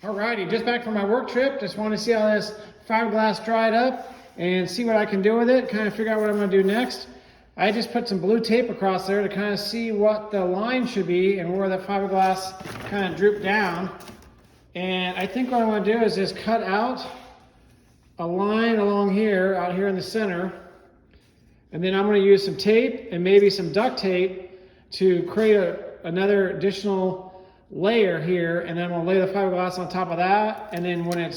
Alrighty, just back from my work trip. Just want to see how this fiberglass dried up and see what I can do with it, kind of figure out what I'm going to do next. I just put some blue tape across there to kind of see what the line should be and where the fiberglass kind of drooped down. And I think what I want to do is just cut out a line along here, out here in the center. And then I'm going to use some tape and maybe some duct tape to create another additional layer here, and then I'm going to lay the fiberglass on top of that, and then when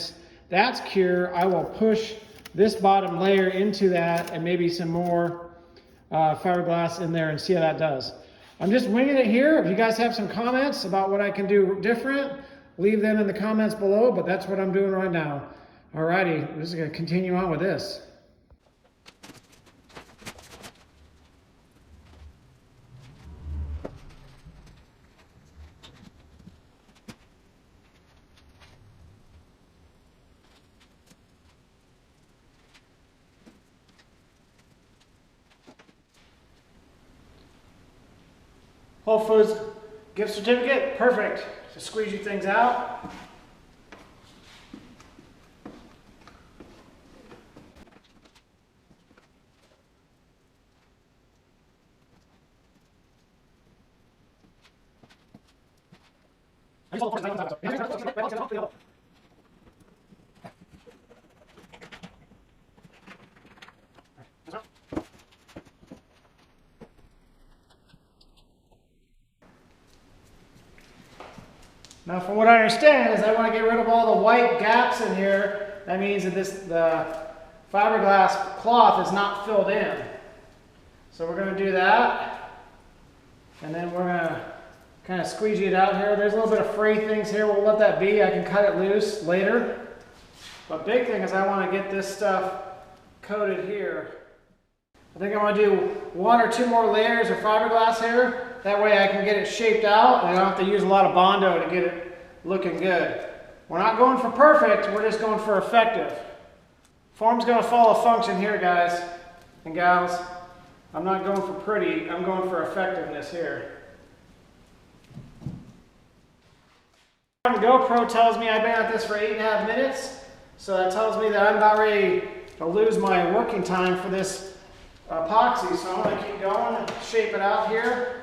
that's cure, I will push this bottom layer into that and maybe some more fiberglass in there and see how that does. I'm just winging it here. If you guys have some comments about what I can do different, leave them in the comments below, but that's what I'm doing right now. Alrighty, we're just going to continue on with this. Whole Foods gift certificate, perfect. Just squeeze your things out. Now, from what I understand is I want to get rid of all the white gaps in here. That means that the fiberglass cloth is not filled in. So we're going to do that. And then we're going to kind of squeegee it out here. There's a little bit of fray things here. We'll let that be. I can cut it loose later. But big thing is I want to get this stuff coated here. I think I want to do 1 or 2 more layers of fiberglass here. That way I can get it shaped out and I don't have to use a lot of Bondo to get it looking good. We're not going for perfect, we're just going for effective. Form's going to follow function here, guys and gals. I'm not going for pretty, I'm going for effectiveness here. The GoPro tells me I've been at this for 8.5 minutes, so that tells me that I'm about ready to lose my working time for this epoxy, so I'm going to keep going and shape it out here.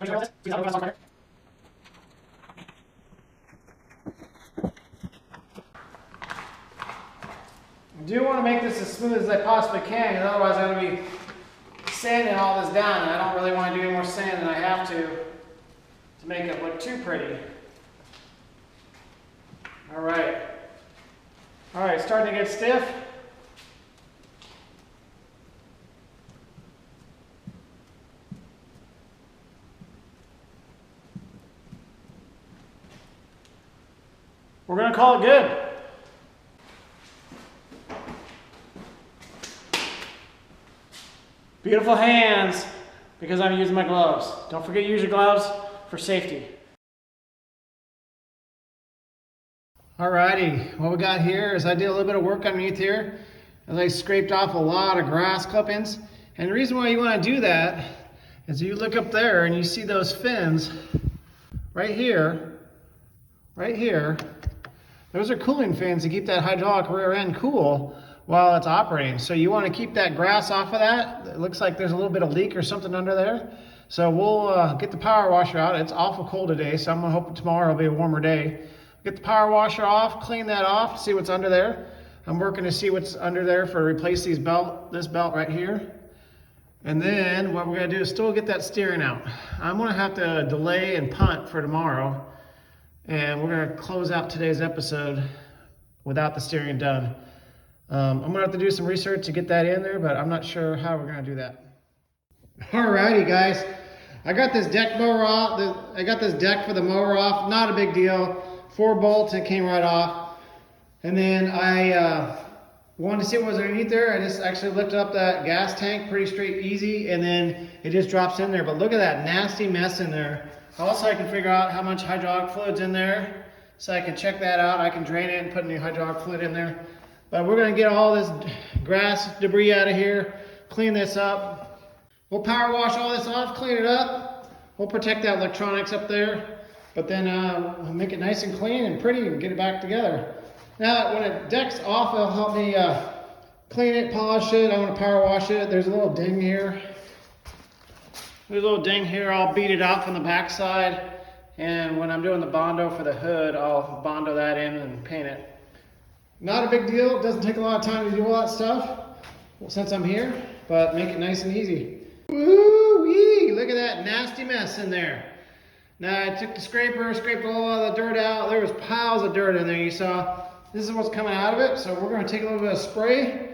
I do want to make this as smooth as I possibly can, because otherwise I'm going to be sanding all this down, and I don't really want to do any more sand than I have to make it look too pretty. Alright, starting to get stiff. We're going to call it good. Beautiful hands, because I'm using my gloves. Don't forget to use your gloves for safety. Alrighty, what we got here is I did a little bit of work underneath here, as I scraped off a lot of grass clippings. And the reason why you want to do that is you look up there and you see those fins right here. Those are cooling fins to keep that hydraulic rear end cool while it's operating. So you want to keep that grass off of that. It looks like there's a little bit of leak or something under there. So we'll get the power washer out. It's awful cold today, so I'm going to hope tomorrow will be a warmer day. Get the power washer off, clean that off, see what's under there. I'm working to see what's under there for replace this belt right here. And then what we're going to do is still get that steering out. I'm going to have to delay and punt for tomorrow. And we're going to close out today's episode without the steering done. I'm going to have to do some research to get that in there, but I'm not sure how we're going to do that. Alrighty, guys. I got this deck mower off. I got this deck for the mower off. Not a big deal. 4 bolts, it came right off. And then I wanted to see what was underneath there. I just actually lifted up that gas tank pretty straight, easy, and then it just drops in there. But look at that nasty mess in there. Also, I can figure out how much hydraulic fluid's in there, so I can check that out. I can drain it and put new hydraulic fluid in there. But we're going to get all this grass debris out of here, clean this up. We'll power wash all this off, clean it up. We'll protect that electronics up there, but then we'll make it nice and clean and pretty and get it back together. Now, when it deck's off, it'll help me clean it, polish it. I want to power wash it. There's a little ding here. There's a little ding here. I'll beat it out from the backside. And when I'm doing the Bondo for the hood, I'll Bondo that in and paint it. Not a big deal. It doesn't take a lot of time to do all that stuff since I'm here, but make it nice and easy. Woo-wee! Look at that nasty mess in there. Now I took the scraper, scraped all of the dirt out. There was piles of dirt in there, you saw. This is what's coming out of it. So we're going to take a little bit of spray.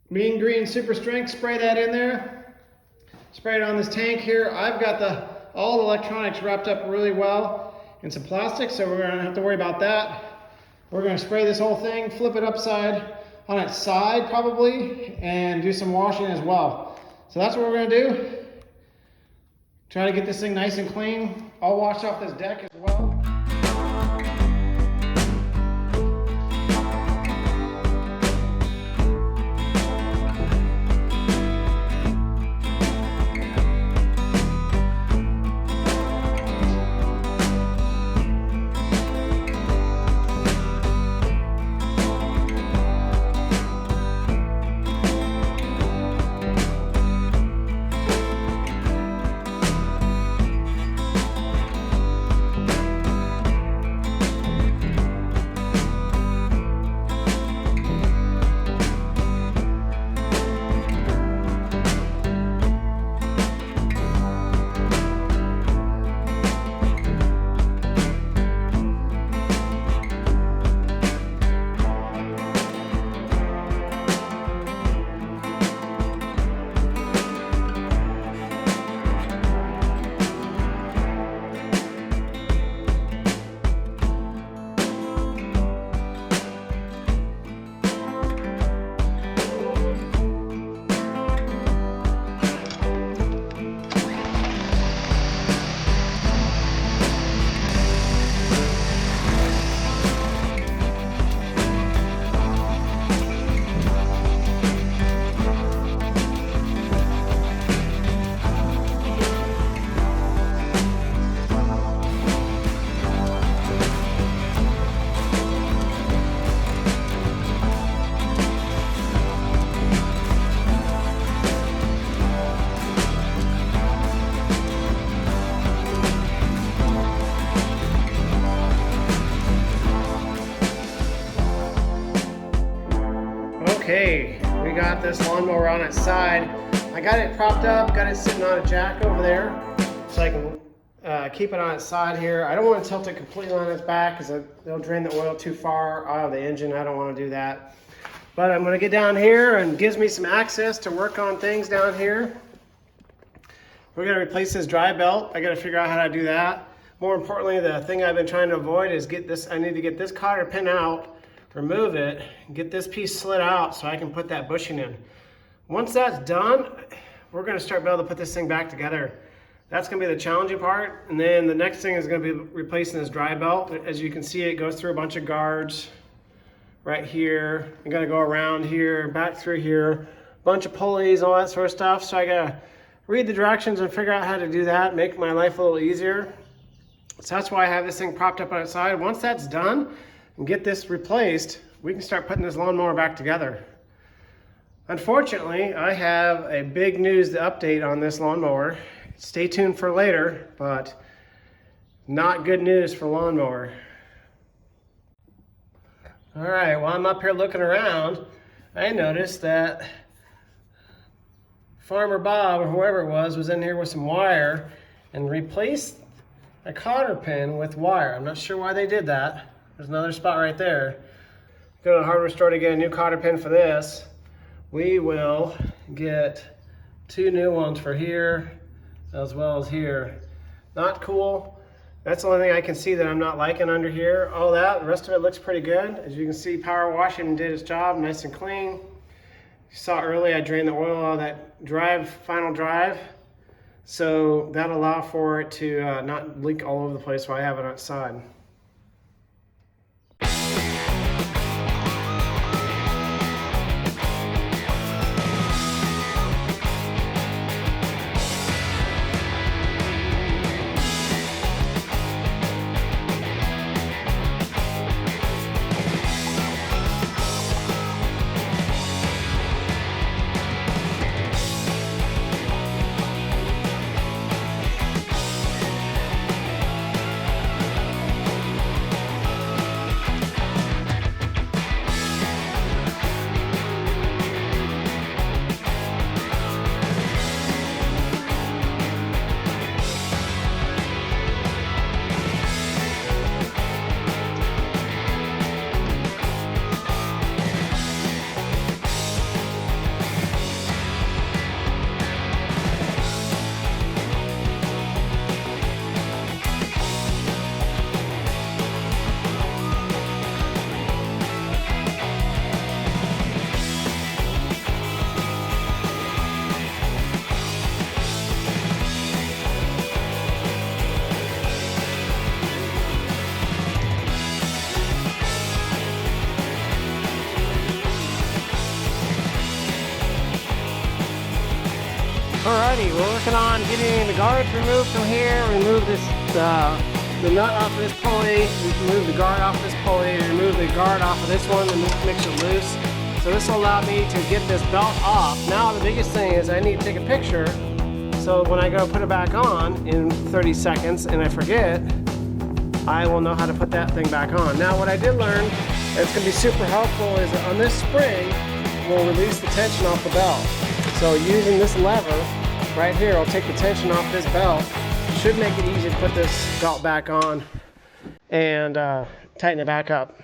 Mean Green Super Strength, spray that in there. Spray it on this tank here. I've got all the electronics wrapped up really well in some plastic, so we're gonna have to worry about that. We're gonna spray this whole thing, flip it upside on its side probably, and do some washing as well. So that's what we're gonna do. Try to get this thing nice and clean. I'll wash off this deck as well. Okay, we got this lawnmower on its side. I got it propped up, got it sitting on a jack over there, so I can keep it on its side here. I don't want to tilt it completely on its back because it'll drain the oil too far out of the engine. I don't want to do that. But I'm going to get down here, and gives me some access to work on things down here. We're going to replace this dry belt. I got to figure out how to do that. More importantly, the thing I've been trying to avoid is I need to get this cotter pin out, remove it, and get this piece slid out so I can put that bushing in. Once that's done, we're going to start being able to put this thing back together. That's going to be the challenging part. And then the next thing is going to be replacing this dry belt. As you can see, it goes through a bunch of guards right here. I got to go around here, back through here, a bunch of pulleys, all that sort of stuff. So I got to read the directions and figure out how to do that, make my life a little easier. So that's why I have this thing propped up on its side. Once that's done and get this replaced, we can start putting this lawnmower back together. Unfortunately, I have a big news update on this lawnmower. Stay tuned for later, but not good news for lawnmower. All right, while I'm up here looking around, I noticed that Farmer Bob, or whoever it was in here with some wire and replaced a cotter pin with wire. I'm not sure why they did that. There's another spot right there. Go to the hardware store to get a new cotter pin for this. We will get 2 new ones for here as well as here. Not cool. That's the only thing I can see that I'm not liking under here. All that, the rest of it looks pretty good. As you can see, power washing did its job, nice and clean. You saw earlier I drained the oil out of that final drive. So that'll allow for it to not leak all over the place while I have it outside. Alrighty, we're working on getting the guards removed from here. Remove this the nut off of this pulley, remove the guard off of this pulley, remove the guard off of this one and mix it loose. So this will allow me to get this belt off. Now the biggest thing is I need to take a picture so when I go put it back on in 30 seconds and I forget, I will know how to put that thing back on. Now what I did learn that's going to be super helpful is that on this spring will release the tension off the belt. So using this lever right here will take the tension off this belt. Should make it easy to put this belt back on and tighten it back up.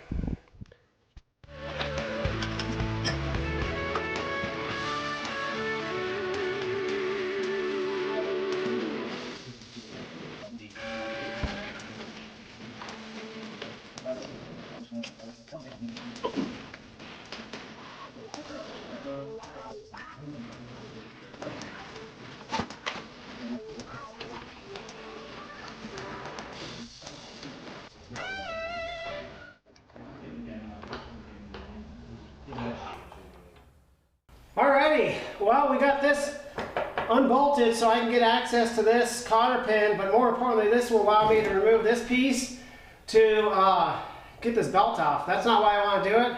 Alrighty, well we got this unbolted so I can get access to this cotter pin, but more importantly this will allow me to remove this piece to get this belt off. That's not why I want to do it.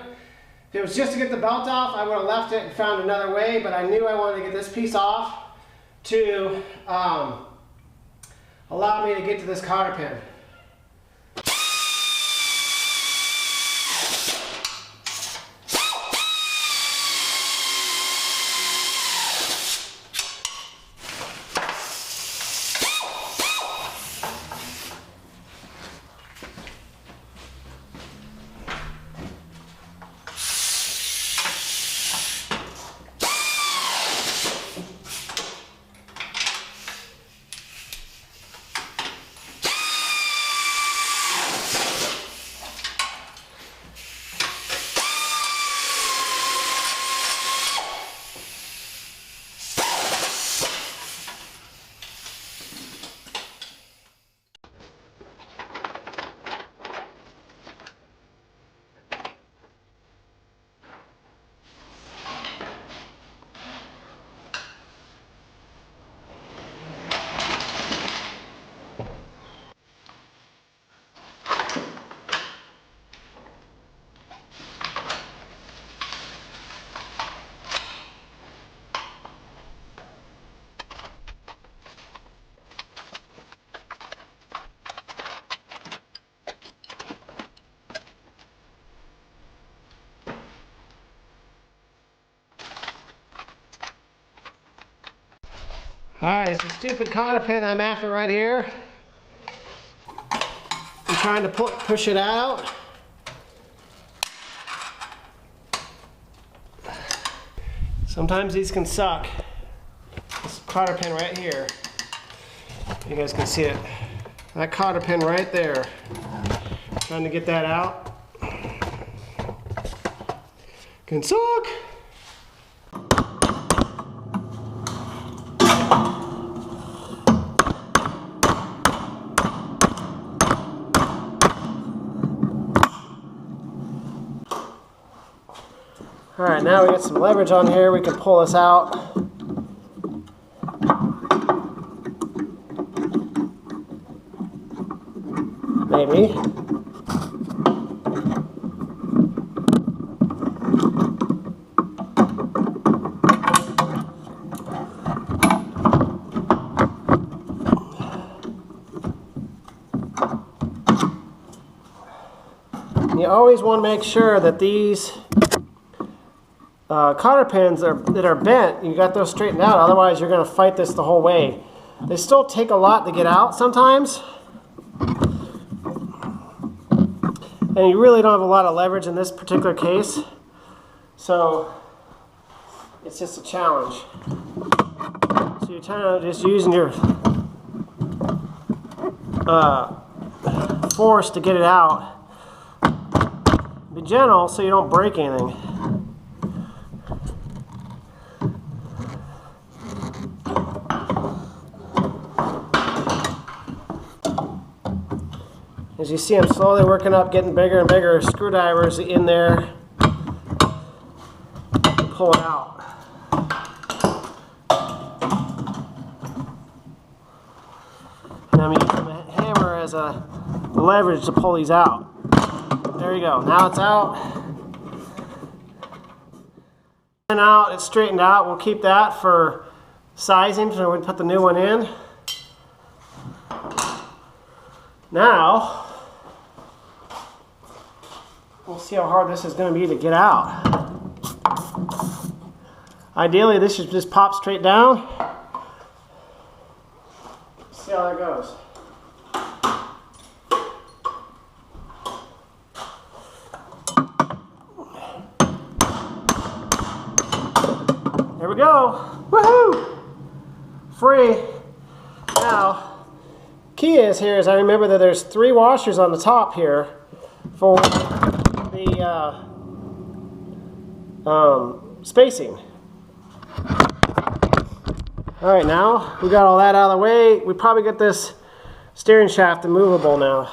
If it was just to get the belt off, I would have left it and found another way, but I knew I wanted to get this piece off to allow me to get to this cotter pin. Alright, it's a stupid cotter pin I'm after right here. I'm trying to push it out. Sometimes these can suck. This cotter pin right here. You guys can see it. That cotter pin right there. Trying to get that out. Can suck. Alright, now we got some leverage on here, we can pull this out. Maybe. You always want to make sure that these cotter pins that are bent, you got those straightened out, otherwise you're going to fight this the whole way. They still take a lot to get out sometimes, and you really don't have a lot of leverage in this particular case, so it's just a challenge. So you're kind of just using your force to get it out. Be gentle so you don't break anything. As you see, I'm slowly working up, getting bigger and bigger screwdrivers in there to pull it out. I'm using the hammer as a leverage to pull these out. There you go. Now it's out. And out, it's straightened out. We'll keep that for sizing, so we put the new one in. Now, we'll see how hard this is going to be to get out. Ideally, this should just pop straight down. See how that goes. There we go. Woohoo! Free. Now, key is here is I remember that there's 3 washers on the top here for the spacing. All right, now we got all that out of the way. We probably get this steering shaft immovable now.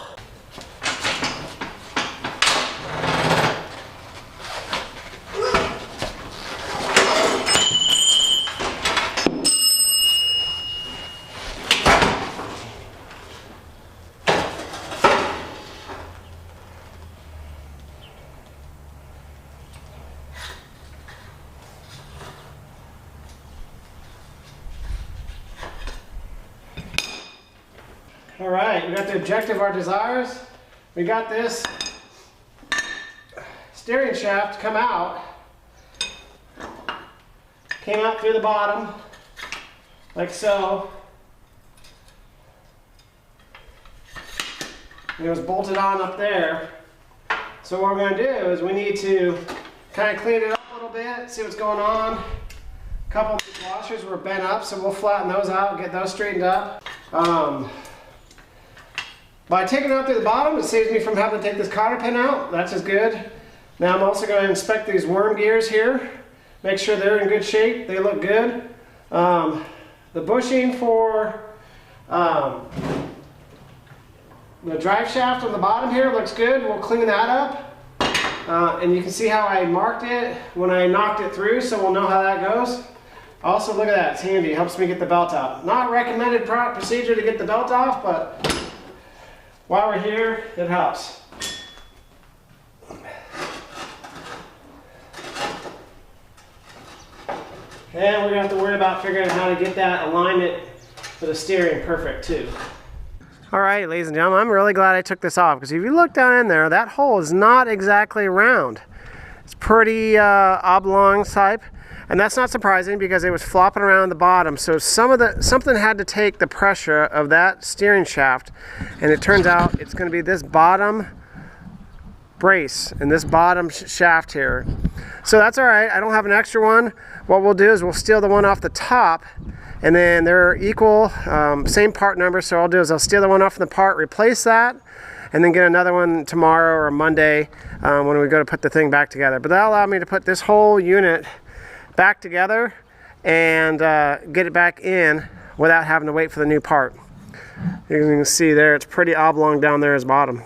All right, we got the objective, our desires. We got this steering shaft come out. Came out through the bottom, like so. And it was bolted on up there. So what we're going to do is we need to kind of clean it up a little bit, see what's going on. A couple of these washers were bent up, so we'll flatten those out, get those straightened up. By taking it out through the bottom, it saves me from having to take this cotter pin out. That's just good. Now I'm also going to inspect these worm gears here. Make sure they're in good shape. They look good. The bushing for the drive shaft on the bottom here looks good. We'll clean that up. And you can see how I marked it when I knocked it through, so we'll know how that goes. Also, look at that. It's handy. It helps me get the belt out. Not recommended procedure to get the belt off, but while we're here, it helps. And we're going to have to worry about figuring out how to get that alignment for the steering perfect too. All right, ladies and gentlemen, I'm really glad I took this off, because if you look down in there, that hole is not exactly round. It's pretty oblong type. And that's not surprising because it was flopping around the bottom. So something had to take the pressure of that steering shaft, and it turns out it's going to be this bottom brace and this bottom shaft here. So that's all right. I don't have an extra one. What we'll do is we'll steal the one off the top, and then they're equal, same part number. So all I'll do is I'll steal the one off the part, replace that, and then get another one tomorrow or Monday when we go to put the thing back together. But that'll allow me to put this whole unit back together and get it back in without having to wait for the new part. You can see there, it's pretty oblong down there as bottom.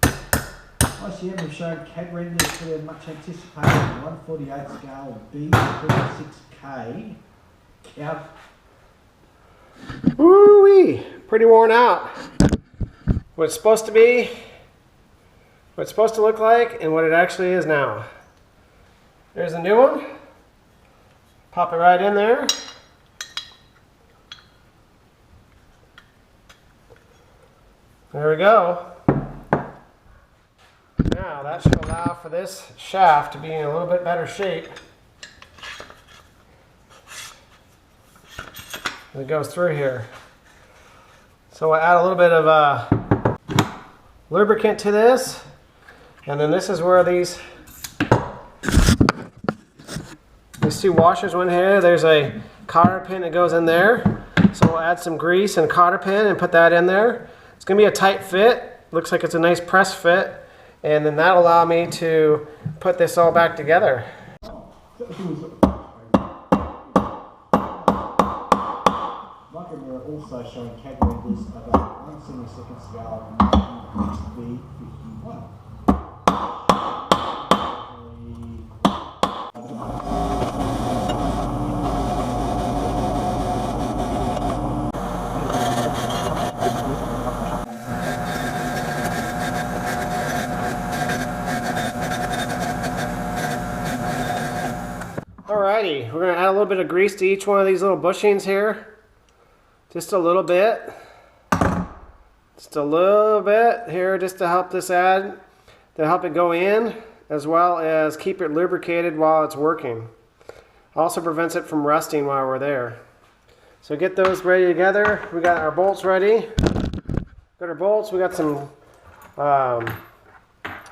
ICM have shown CAD renders for their much anticipated 148 scale B36K cab. Woo-wee, pretty worn out. What it's supposed to be, what it's supposed to look like, and what it actually is now. There's a new one. Pop it right in there. There we go. Now that should allow for this shaft to be in a little bit better shape as it goes through here. So we'll add a little bit of lubricant to this, and then this is where these two washers went here. There's a cotter pin that goes in there. So we'll add some grease and cotter pin and put that in there. It's going to be a tight fit. Looks like it's a nice press fit. And then that'll allow me to put this all back together. They're also showing CAD renders about 1/72 scale B51. Alrighty, we're gonna add a little bit of grease to each one of these little bushings here. Just a little bit. Just a little bit here just to help this add, to help it go in, as well as keep it lubricated while it's working. Also prevents it from rusting while we're there. So get those ready together. We got our bolts ready. Got our bolts, we got some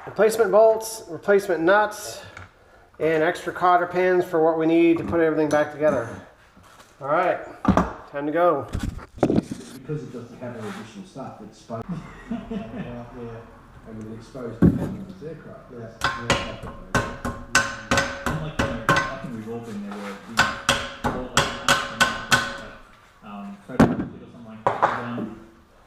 replacement bolts, replacement nuts, and extra cotter pins for what we need to put everything back together. All right, time to go. Because it doesn't have any additional stuff, it's exposed. And with exposed to this aircraft. And like, I think we've all been there where we bought like photo or something like that.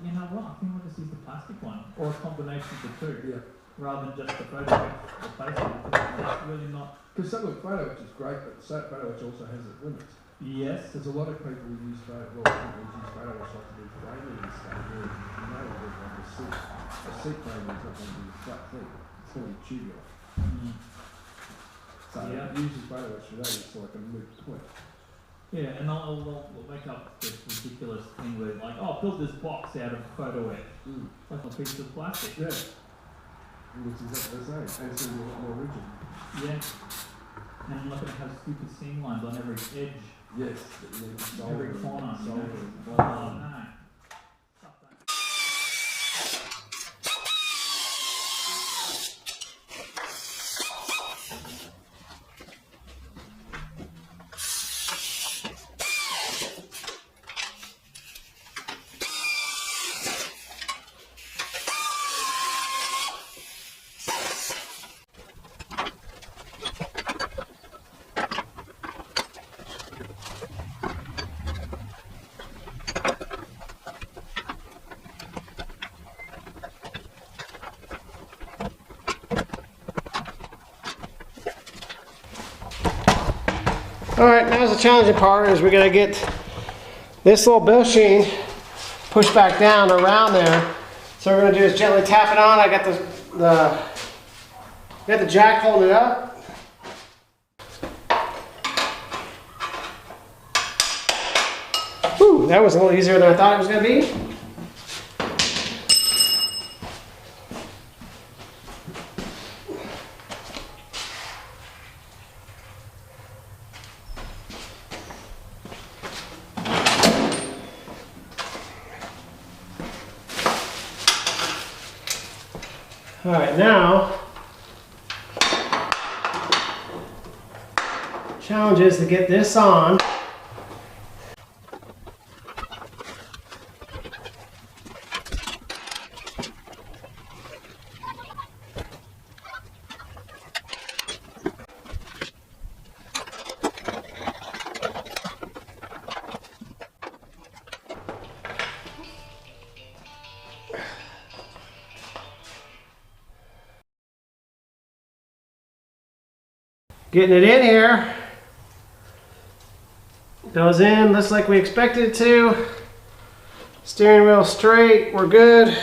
You know what? I think we'll just use the plastic one or a combination of the two. Yeah. Rather than just the photo replacement. It's really not. Because some of the photo which is great, but photo which also has its limits. Yes. There's a lot of people who use photo, well, people who use photo which like to do framing and stuff. Whereas, you know, there's like a seat framing is not going to be a flat thing. It's going to be tubular. So Yeah. using photo which for that is like a moot point. Yeah, and I'll make up this ridiculous thing where like, oh, build this box out of photo edge. Like a piece of plastic. Yeah. Which is exactly the same. And it's going to be a lot more rigid. Yeah. And I'm not going to have stupid seam lines on every edge. Yes. But you need to solder Every and corner, you solder know. and Oh, solder. no. All right, now's the challenging part is we're gonna get this little bushing pushed back down around there. So what we're gonna do is gently tap it on. I got the jack holding it up. Whew, that was a little easier than I thought it was gonna be. All right, now, challenge is to get this on. Getting it in here. Goes in, looks like we expected it to. Steering wheel straight, we're good.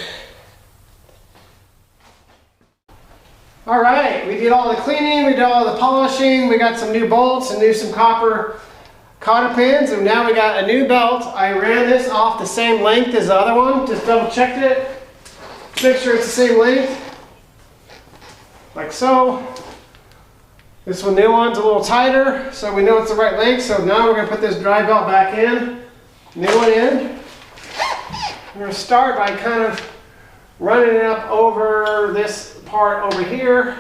All right, we did all the cleaning, we did all the polishing, we got some new bolts and some copper cotter pins, and now we got a new belt. I ran this off the same length as the other one, just double checked it. Make sure it's the same length, like so. This one, new one's a little tighter, so we know it's the right length. So now we're going to put this dry belt back in, new one in. We're going to start by kind of running it up over this part over here.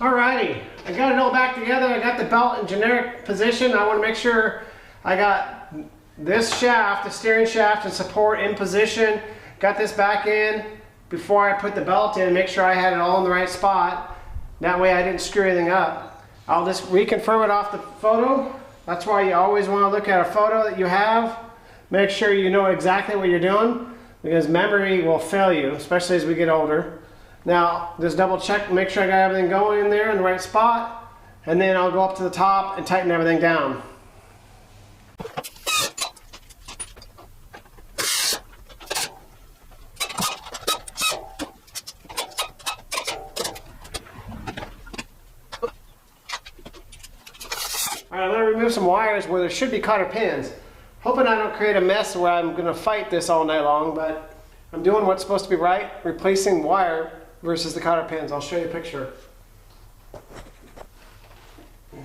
Alrighty, I got it all back together. I got the belt in generic position. I want to make sure I got this shaft, the steering shaft and support in position. Got this back in before I put the belt in, make sure I had it all in the right spot. That way I didn't screw anything up. I'll just reconfirm it off the photo. That's why you always want to look at a photo that you have. Make sure you know exactly what you're doing, because memory will fail you, especially as we get older. Now, just double check, make sure I got everything going in there in the right spot, and then I'll go up to the top and tighten everything down. Alright, I'm going to remove some wires where there should be cotter pins. Hoping I don't create a mess where I'm going to fight this all night long, but I'm doing what's supposed to be right, replacing wire versus the cotter pins. I'll show you a picture. I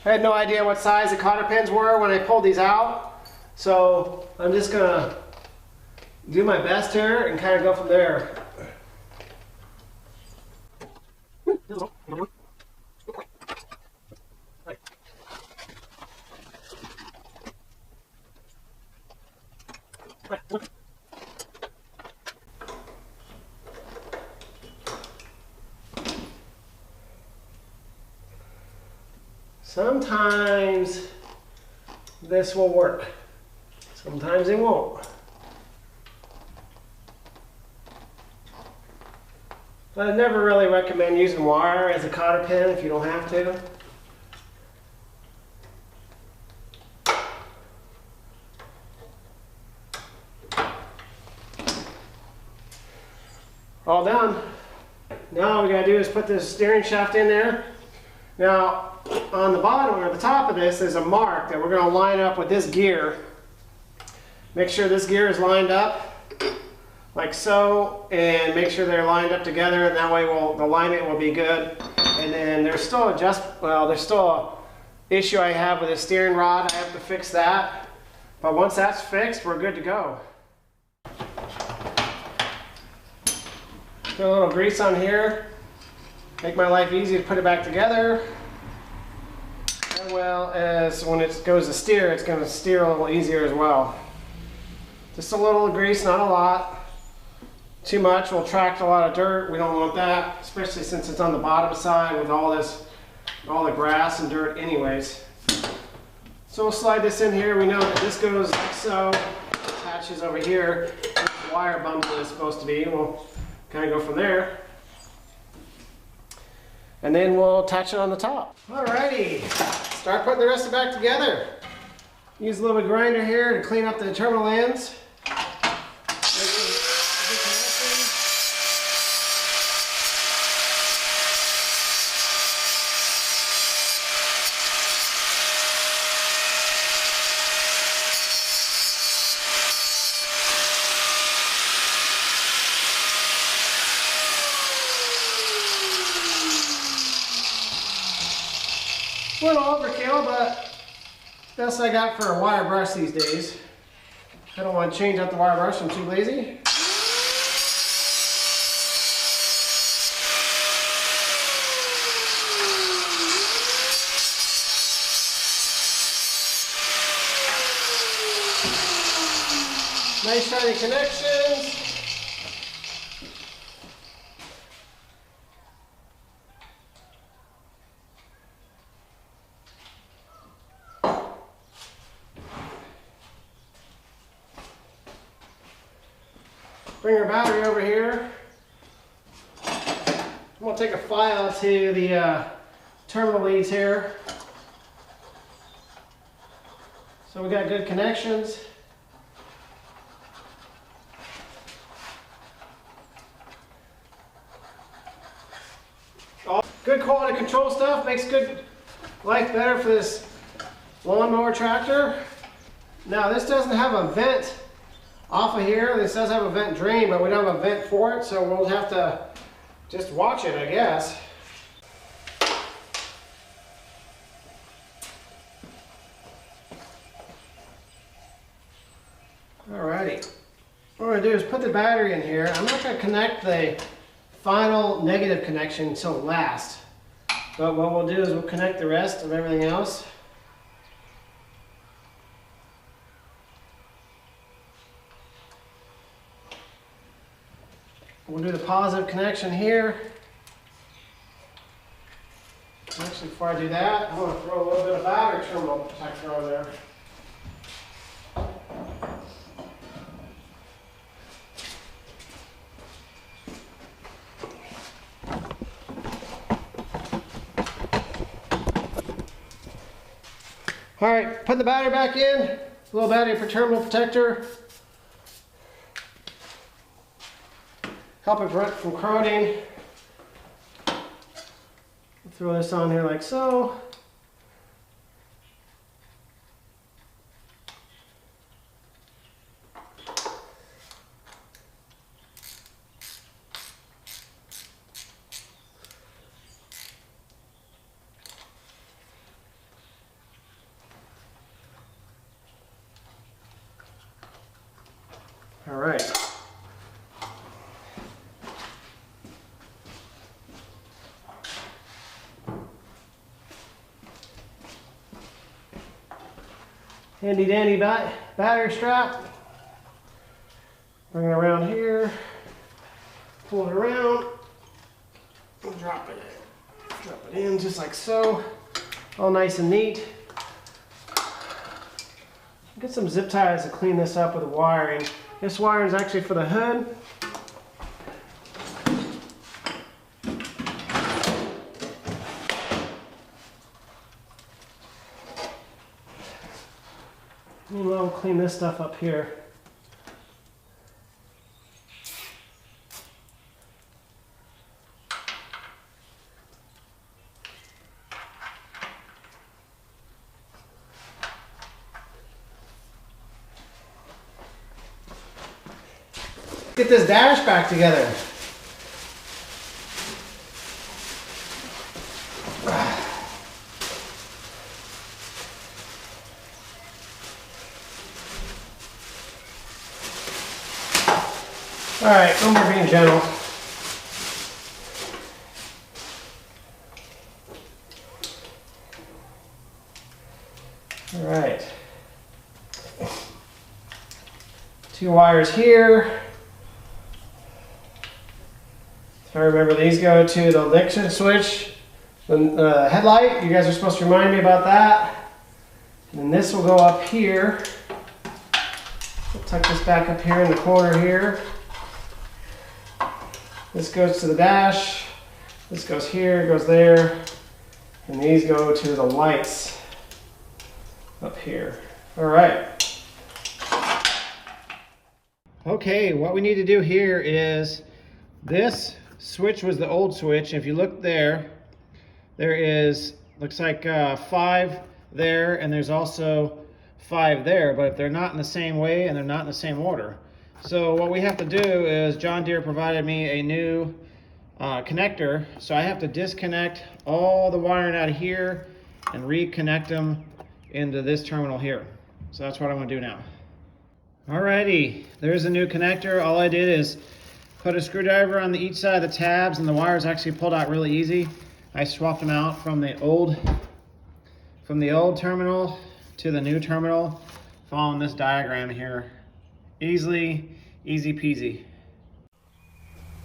had no idea what size the cotter pins were when I pulled these out, so I'm just going to do my best here and kind of go from there. Sometimes this will work, sometimes it won't. But I never really recommend using wire as a cotter pin if you don't have to. All done. Now all we gotta do is put this steering shaft in there. Now, on the bottom or the top of this is a mark that we're going to line up with this gear. Make sure this gear is lined up like so, and make sure they're lined up together, and that way the alignment will be good. And then there's still there's still an issue I have with the steering rod. I have to fix that. But once that's fixed, we're good to go. Put a little grease on here. Make my life easy to put it back together. As well as when it goes to steer, it's going to steer a little easier as well. Just a little grease, not a lot. Too much will attract a lot of dirt. We don't want that, especially since it's on the bottom side with all the grass and dirt anyways. So we'll slide this in here. We know that this goes like so, attaches over here. The wire bundle is supposed to be. We'll kind of go from there. And then we'll attach it on the top. Alrighty, start putting the rest of it back together. Use a little bit of grinder here to clean up the terminal ends. A little overkill, but best I got for a wire brush these days. I don't want to change out the wire brush, I'm too lazy. Nice shiny connections. Bring our battery over here. I'm going to take a file to the terminal leads here. So we got good connections. All good quality control stuff, makes good life better for this lawnmower tractor. Now this doesn't have a vent off of here. This does have a vent drain, but we don't have a vent for it, so we'll have to just watch it, I guess. Alrighty. What we're going to do is put the battery in here. I'm not going to connect the final negative connection until last. But what we'll do is we'll connect the rest of everything else. We'll do the positive connection here. Actually, before I do that, I want to throw a little bit of battery terminal protector on there. All right, put the battery back in. A little battery for terminal protector. Help it prevent from corroding. Throw this on here like so. All right. Handy dandy battery strap. Bring it around here. Pull it around. And drop it in just like so. All nice and neat. Get some zip ties to clean this up with the wiring. This wiring is actually for the hood. Meanwhile, we'll clean this stuff up here. Get this dash back together. All right, no more being gentle. All right. 2 wires here. If I remember, these go to the ignition switch, the headlight. You guys are supposed to remind me about that. And then this will go up here. We'll tuck this back up here in the corner here. This goes to the dash. This goes here, goes there. And these go to the lights up here. All right. Okay, what we need to do here is this switch was the old switch. If you look there, there is, looks like 5 there, and there's also 5 there, but if they're not in the same way and they're not in the same order. So what we have to do is John Deere provided me a new connector, so I have to disconnect all the wiring out of here and reconnect them into this terminal here. So that's what I'm going to do now. Alrighty, there's a new connector. All I did is put a screwdriver on each side of the tabs, and the wires actually pulled out really easy. I swapped them out from the old terminal to the new terminal, following this diagram here. Easy peasy.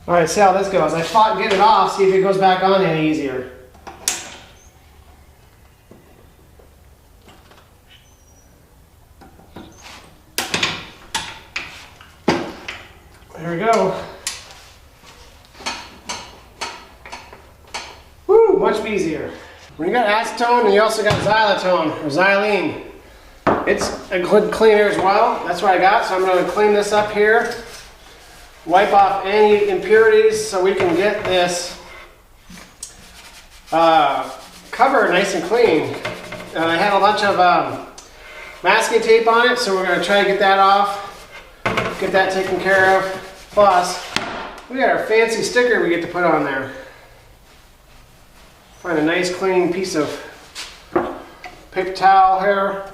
All right, see how this goes. I fought and get it off, see if it goes back on any easier. There we go. Woo, much easier. When you got acetone and you also got xylitone or xylene, it's a good cleaner as well. That's what I got. So I'm going to clean this up here, wipe off any impurities so we can get this cover nice and clean. I had a bunch of masking tape on it, so we're going to try to get that off, get that taken care of. Plus, we got our fancy sticker we get to put on there. Find a nice clean piece of paper towel here.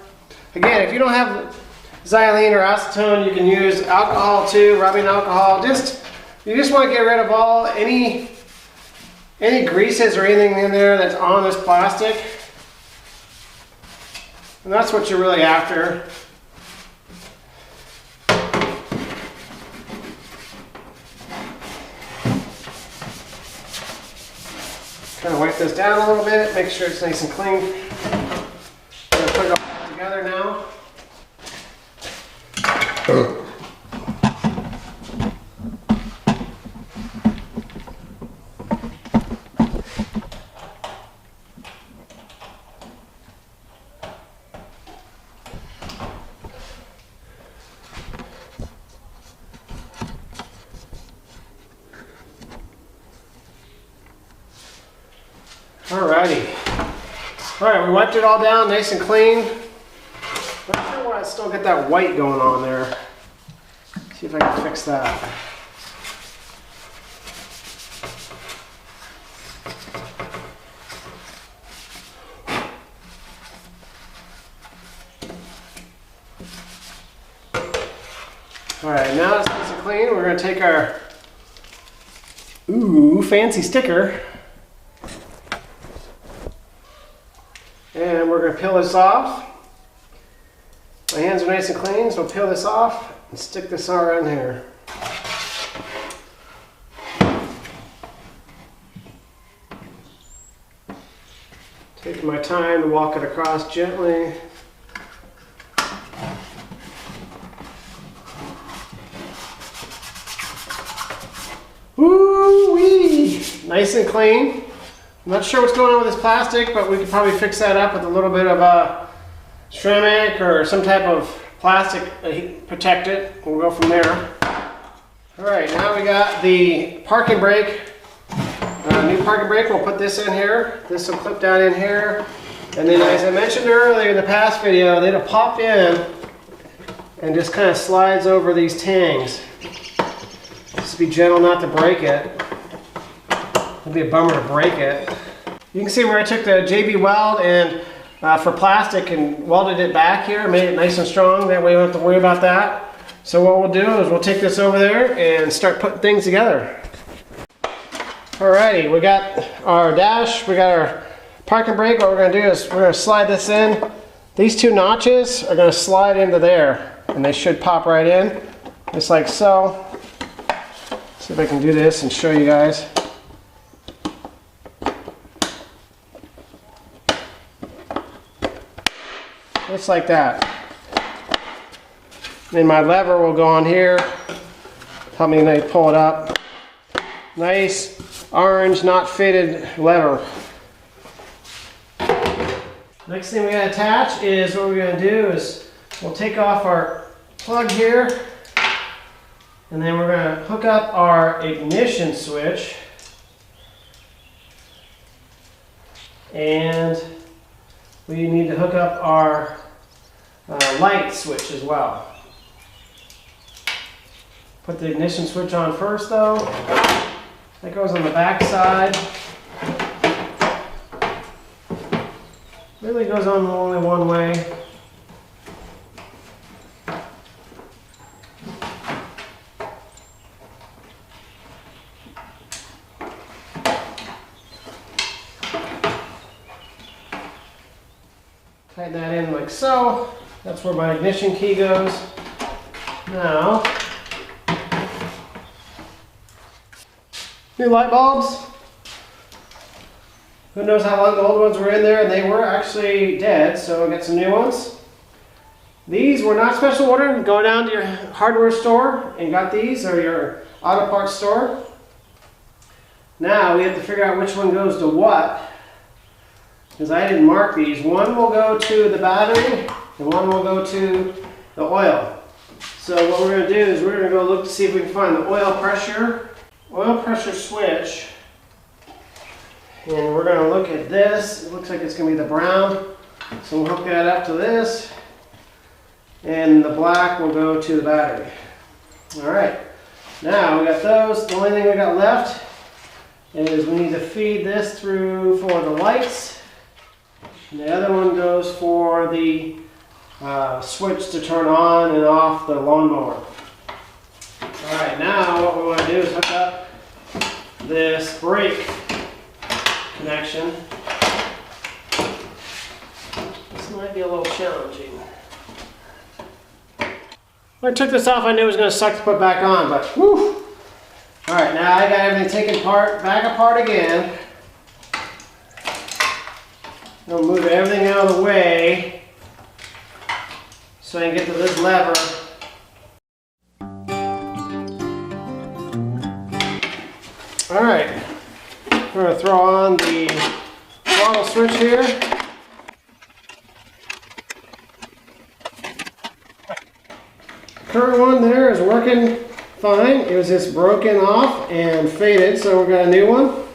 Again, if you don't have xylene or acetone, you can use alcohol too, rubbing alcohol. Just You just want to get rid of any greases or anything in there that's on this plastic. And that's what you're really after. Kind of wipe this down a little bit, make sure it's nice and clean. I'm going to put it all together now. Alrighty. Alright, we wiped it all down nice and clean. Not sure why I still get that white going on there. See if I can fix that. Alright, now it's nice and clean. We're going to take our fancy sticker. And we're going to peel this off. My hands are nice and clean, so we'll peel this off and stick this around here. Taking my time to walk it across gently. Woo-wee! Nice and clean. I'm not sure what's going on with this plastic, but we could probably fix that up with a little bit of ceramic or some type of plastic to protect it. We'll go from there. Alright, now we got the parking brake. New parking brake, we'll put this in here. This will clip down in here. And then as I mentioned earlier in the past video, it'll pop in and just kind of slides over these tangs. Just be gentle not to break it. It'd be a bummer to break it. You can see where I took the JB weld and for plastic and welded it back here, made it nice and strong. That way we don't have to worry about that. So what we'll do is we'll take this over there and start putting things together. Alrighty, we got our dash, we got our parking brake. What we're going to do is we're going to slide this in. These two notches are going to slide into there and they should pop right in, just like so. See if I can do this and show you guys. Just like that. Then my lever will go on here. Help me pull it up. Nice orange, not fitted lever. Next thing we gotta attach is what we're gonna do is we'll take off our plug here, and then we're gonna hook up our ignition switch, and we need to hook up our light switch as well. Put the ignition switch on first though. That goes on the back side. Really goes on only one way. Tighten that in like so. That's where my ignition key goes. Now, new light bulbs. Who knows how long the old ones were in there, and they were actually dead, so we'll get some new ones. These were not special order. Go down to your hardware store and got these, or your auto parts store. Now we have to figure out which one goes to what, because I didn't mark these. One will go to the battery, and one will go to the oil. So what we're going to do is we're going to go look to see if we can find the oil pressure switch. And we're going to look at this. It looks like it's going to be the brown. So we'll hook that up to this. And the black will go to the battery. Alright. Now we got those. The only thing we got left is we need to feed this through for the lights. And the other one goes for the switch to turn on and off the lawnmower. All right, now what we want to do is hook up this brake connection. This might be a little challenging. When I took this off, I knew it was going to suck to put back on, but whew. All right, now I got everything taken back apart again. I'll move everything out of the way so I can get to this lever. All right, we're going to throw on the throttle switch here. Current one there is working fine. It was just broken off and faded, so we got a new one.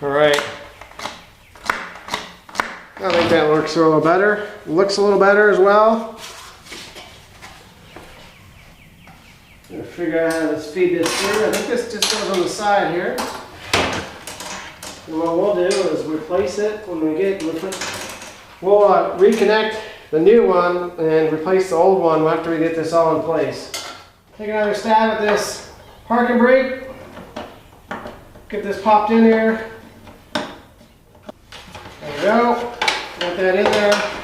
All right. I think that works a little better. Looks a little better as well. Gonna figure out how to feed this through. I think this just goes on the side here. And what we'll do is replace it when we get. We'll reconnect the new one and replace the old one after we get this all in place. Take another stab at this parking brake. Get this popped in here. There we go. Got that in there.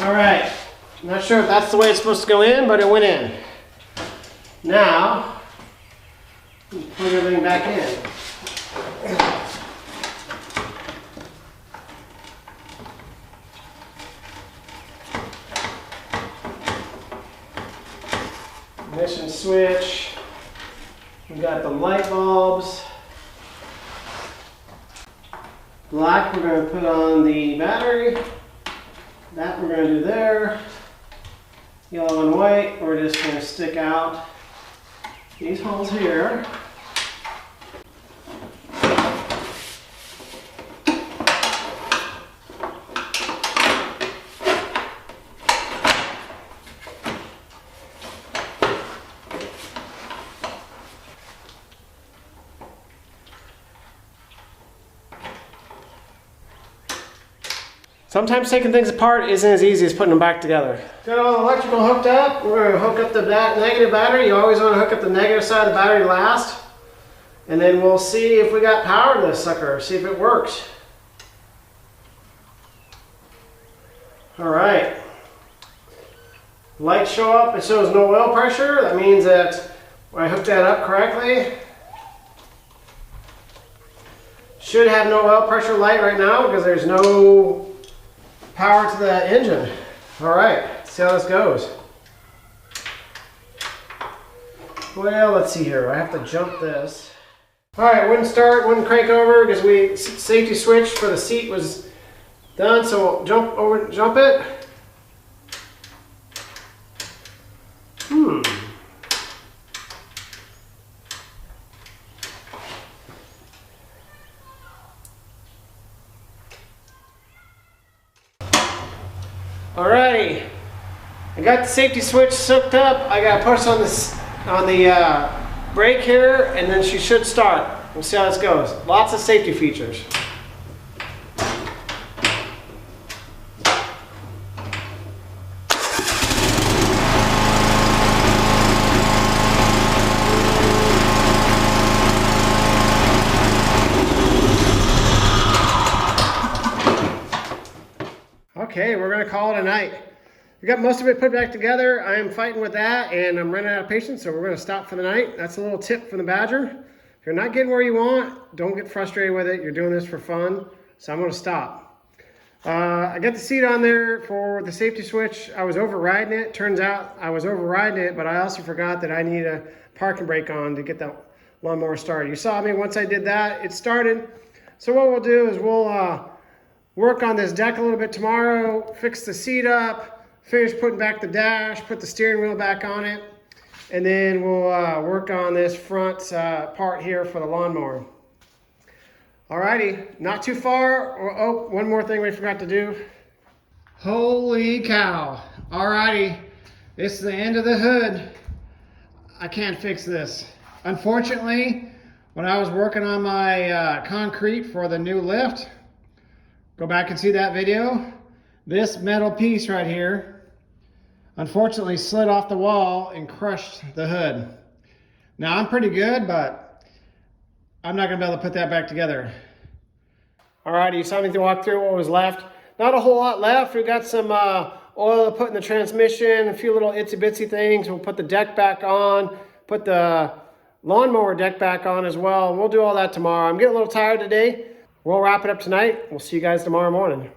All right, not sure if that's the way it's supposed to go in, but it went in. Now, put everything back in. Ignition switch. We got the light bulbs. Black, we're going to put on the battery. That we're going to do there. Yellow and white, we're just going to stick out these holes here. Sometimes taking things apart isn't as easy as putting them back together. Got all the electrical hooked up. We're going to hook up the negative battery. You always want to hook up the negative side of the battery last. And then we'll see if we got power to this sucker, see if it works. All right. Lights show up. It shows no oil pressure. That means that I hooked that up correctly. Should have no oil pressure light right now because there's no power to the engine. All right, let's see how this goes. Well, let's see here. I have to jump this. All right, wouldn't start, wouldn't crank over because we safety switch for the seat was done. So we'll jump it. Alrighty, I got the safety switch hooked up. I got to push on the brake here, and then she should start. We'll see how this goes. Lots of safety features. Okay, we're going to call it a night. We got most of it put back together. I am fighting with that, and I'm running out of patience, so we're going to stop for the night. That's a little tip from the Badger. If you're not getting where you want, don't get frustrated with it. You're doing this for fun, so I'm going to stop. I got the seat on there for the safety switch. I was overriding it. Turns out I was overriding it, but I also forgot that I need a parking brake on to get the lawnmower started. You saw me, once I did that, it started. So what we'll do is we'll work on this deck a little bit tomorrow, fix the seat up, finish putting back the dash, put the steering wheel back on it, and then we'll work on this front part here for the lawnmower. Alrighty, not too far. Oh, one more thing we forgot to do. Holy cow. Alrighty, this is the end of the hood. I can't fix this. Unfortunately, when I was working on my concrete for the new lift, go back and see that video, this metal piece right here unfortunately slid off the wall and crushed the hood. Now I'm pretty good, but I'm not gonna be able to put that back together. Alrighty, you saw me to walk through what was left. Not a whole lot left. We've got some oil to put in the transmission, a few little itsy bitsy things. We'll put the deck back on, put the lawnmower deck back on as well. We'll do all that tomorrow. I'm getting a little tired today. We'll wrap it up tonight. We'll see you guys tomorrow morning.